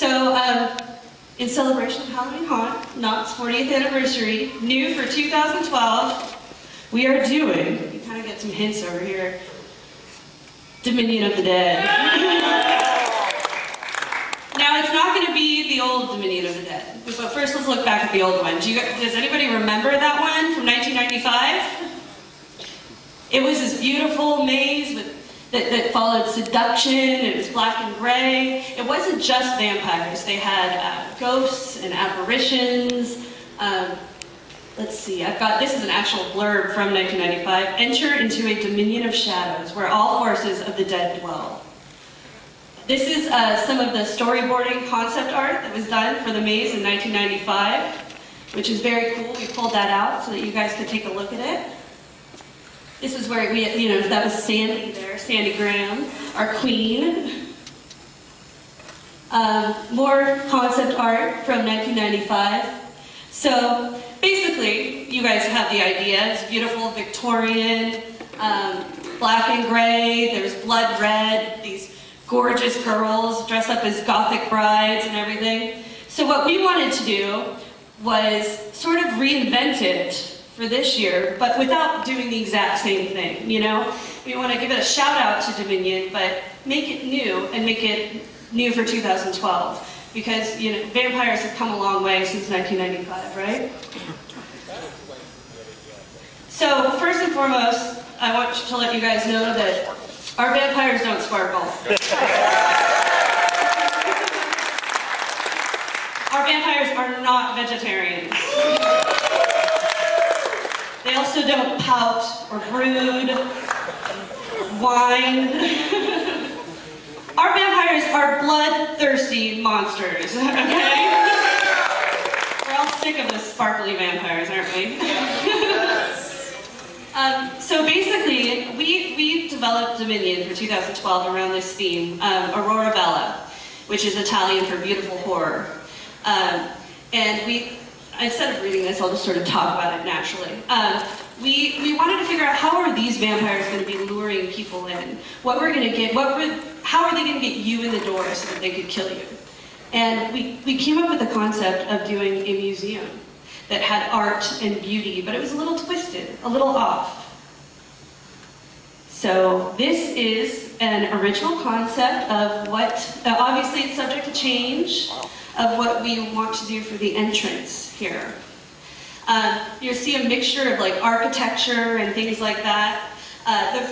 So, in celebration of Halloween Haunt, Knott's 40th anniversary, new for 2012, we are doing, you kind of get some hints over here, Dominion of the Dead. Now, it's not going to be the old Dominion of the Dead, but first let's look back at the old one. Does anybody remember that one from 1995? It was this beautiful maze that followed seduction. It was black and gray. It wasn't just vampires. They had ghosts and apparitions. Let's see, this is an actual blurb from 1995. Enter into a dominion of shadows where all forces of the dead dwell. This is some of the storyboarding concept art that was done for the maze in 1995, which is very cool. We pulled that out so that you guys could take a look at it. This is where that was Sandy there, Sandy Graham, our queen. More concept art from 1995. So basically, you guys have the idea. It's beautiful Victorian, black and gray. There's blood red. These gorgeous girls dress up as Gothic brides and everything. So what we wanted to do was sort of reinvent it for this year, but without doing the exact same thing, you know? We want to give it a shout out to Dominion, but make it new, and make it new for 2012. Because, vampires have come a long way since 1995, right? So, first and foremost, I want to let you guys know that our vampires don't sparkle. Our vampires are not vegetarians. They also don't pout or brood, whine. Our vampires are bloodthirsty monsters, okay? We're all sick of the sparkly vampires, aren't we? So basically, we developed Dominion for 2012 around this theme, Aurora Bella, which is Italian for beautiful horror. And instead of reading this, I'll just sort of talk about it naturally. We wanted to figure out how are these vampires going to be luring people in? What we're going to get, how are they going to get you in the door so that they could kill you? And we came up with the concept of doing a museum that had art and beauty, but it was a little twisted, a little off. So this is an original concept of what, obviously it's subject to change, of what we want to do for the entrance here. You'll see a mixture of like architecture and things like that.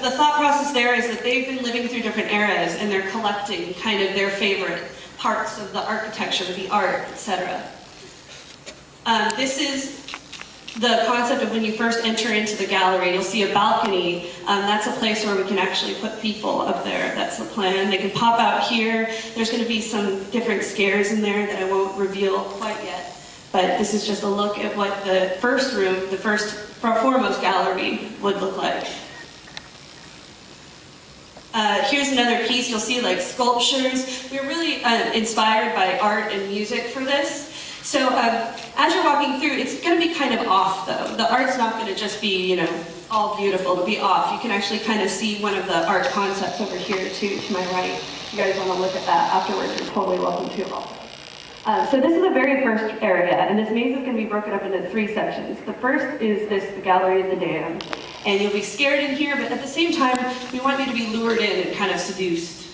The thought process there is that they've been living through different eras and they're collecting kind of their favorite parts of the architecture, the art, etc. This is the concept of when you first enter into the gallery. You'll see a balcony. That's a place where we can actually put people up there. That's the plan. They can pop out here. There's going to be some different scares in there that I won't reveal quite yet. But this is just a look at what the first room, the foremost gallery would look like. Here's another piece. You'll see like sculptures. We're really inspired by art and music for this. So as you're walking through, it's going to be kind of off though. The art's not going to just be, all beautiful. It'll be off. You can actually kind of see one of the art concepts over here too, to my right. If you guys want to look at that afterwards, you're totally welcome to also. So this is the very first area, and this maze is going to be broken up into 3 sections. The first is the Gallery of the Damned, and you'll be scared in here, but at the same time, we want you to be lured in and kind of seduced.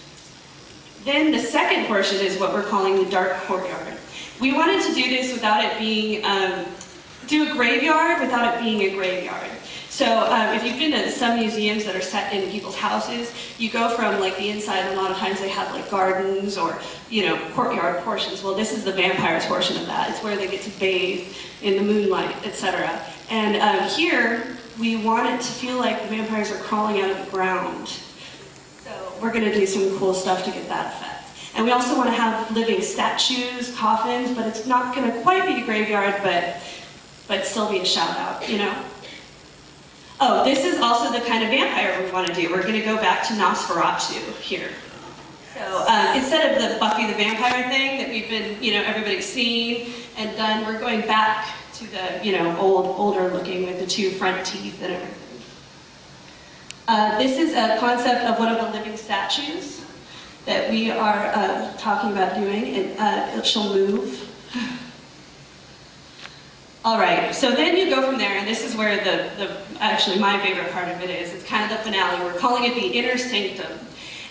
Then the second portion is what we're calling the Dark Courtyard. We wanted to do this without it being, do a graveyard without it being a graveyard. So if you've been to some museums that are set in people's houses, you go from like the inside, and a lot of times they have like gardens or, courtyard portions. Well, this is the vampires portion of that. It's where they get to bathe in the moonlight, etc. And here, we want it to feel like the vampires are crawling out of the ground. So we're going to do some cool stuff to get that effect. And we also want to have living statues, coffins, but it's not going to quite be a graveyard, but still be a shout out, Oh, this is also the kind of vampire we want to do. We're going to go back to Nosferatu here. So instead of the Buffy the Vampire thing that we've been, everybody's seen and done, we're going back to the, older looking with the 2 front teeth and everything. This is a concept of one of the living statues. that we are talking about doing, and she'll move. All right, so then you go from there, and this is where actually my favorite part of it is. It's kind of the finale. We're calling it the Inner Sanctum.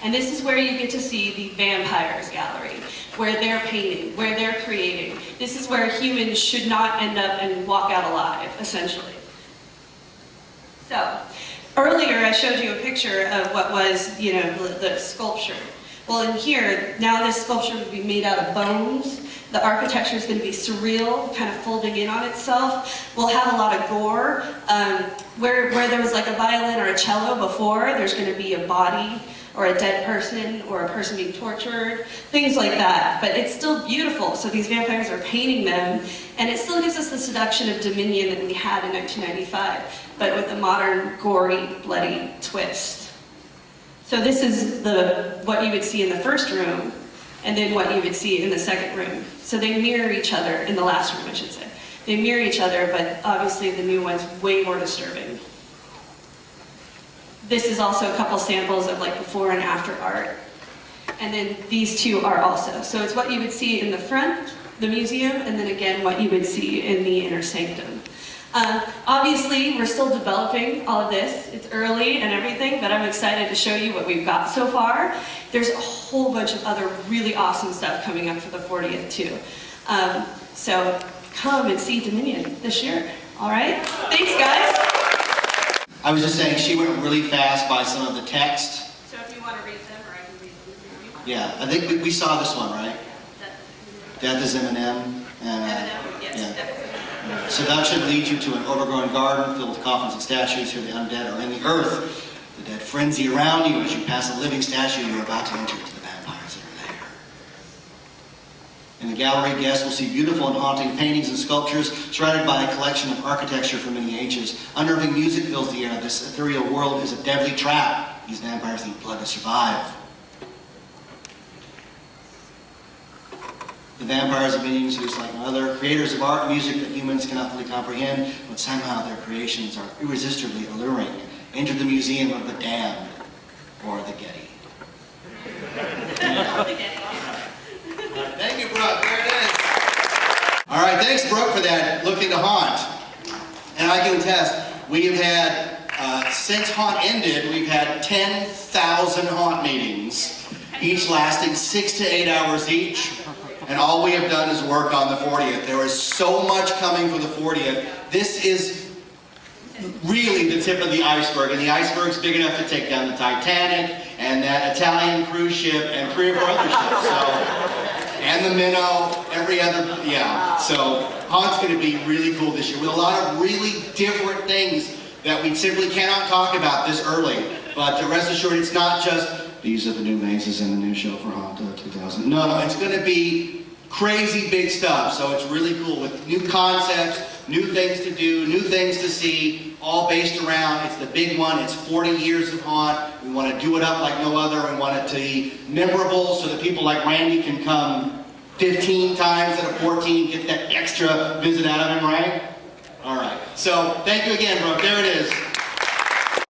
And this is where you get to see the vampires gallery, where they're painting, where they're creating. This is where humans should not end up and walk out alive, essentially. So, earlier I showed you a picture of what was, you know, the sculpture. Well, in here, now this sculpture would be made out of bones. The architecture is going to be surreal, kind of folding in on itself. We'll have a lot of gore. Where there was like a violin or a cello before, there's going to be a body or a dead person or a person being tortured, things like that. But it's still beautiful, so these vampires are painting them, and it still gives us the seduction of Dominion that we had in 1995, but with a modern, gory, bloody twist. So this is what you would see in the first room, and then what you would see in the second room. So they mirror each other, in the last room I should say. They mirror each other, but obviously the new one's way more disturbing. This is also a couple samples of like before and after art. And then these two are also. So it's what you would see in the front, the museum, and then again what you would see in the Inner Sanctum. Obviously, we're still developing all of this. It's early and everything, but I'm excited to show you what we've got so far. There's a whole bunch of other really awesome stuff coming up for the 40th too. So come and see Dominion this year. All right? Thanks, guys. I was just saying she went really fast by some of the text. So if you want to read them, or I can read them for you. Yeah, I think we saw this one, right? Death is Eminem. Yes, yeah. So that should lead you to an overgrown garden filled with coffins and statues. Here the undead are in the earth. The dead frenzy around you as you pass a living statue. You're about to enter into the vampires that are there. In the gallery, guests will see beautiful and haunting paintings and sculptures surrounded by a collection of architecture from many ages. Unnerving music fills the air. This ethereal world is a deadly trap. These vampires need blood to survive. The vampires are beings who, like no other, creators of art and music that humans cannot fully comprehend, but somehow their creations are irresistibly alluring. Enter the Museum of the Damned, or the Getty. Thank you, Brooke. There it is. All right, thanks, Brooke, for that look into haunt. And I can attest, we have had, since haunt ended, we've had 10,000 haunt meetings, each lasting 6 to 8 hours each. And all we have done is work on the 40th. There is so much coming for the 40th. This is really the tip of the iceberg, and the iceberg's big enough to take down the Titanic and that Italian cruise ship and 3 or 4 other ships. So, and the Minnow, every other, yeah. So haunt's going to be really cool this year with a lot of really different things that we simply cannot talk about this early. But rest assured, it's not just these are the new mazes and the new show for Haunt 2000. No, it's going to be crazy big stuff. So it's really cool with new concepts, new things to do, new things to see, all based around, it's the big one, it's 40 years of Haunt. We want to do it up like no other. We want it to be memorable so that people like Randy can come 15 times out of 14, get that extra visit out of him, right? All right. So thank you again, Brooke. There it is.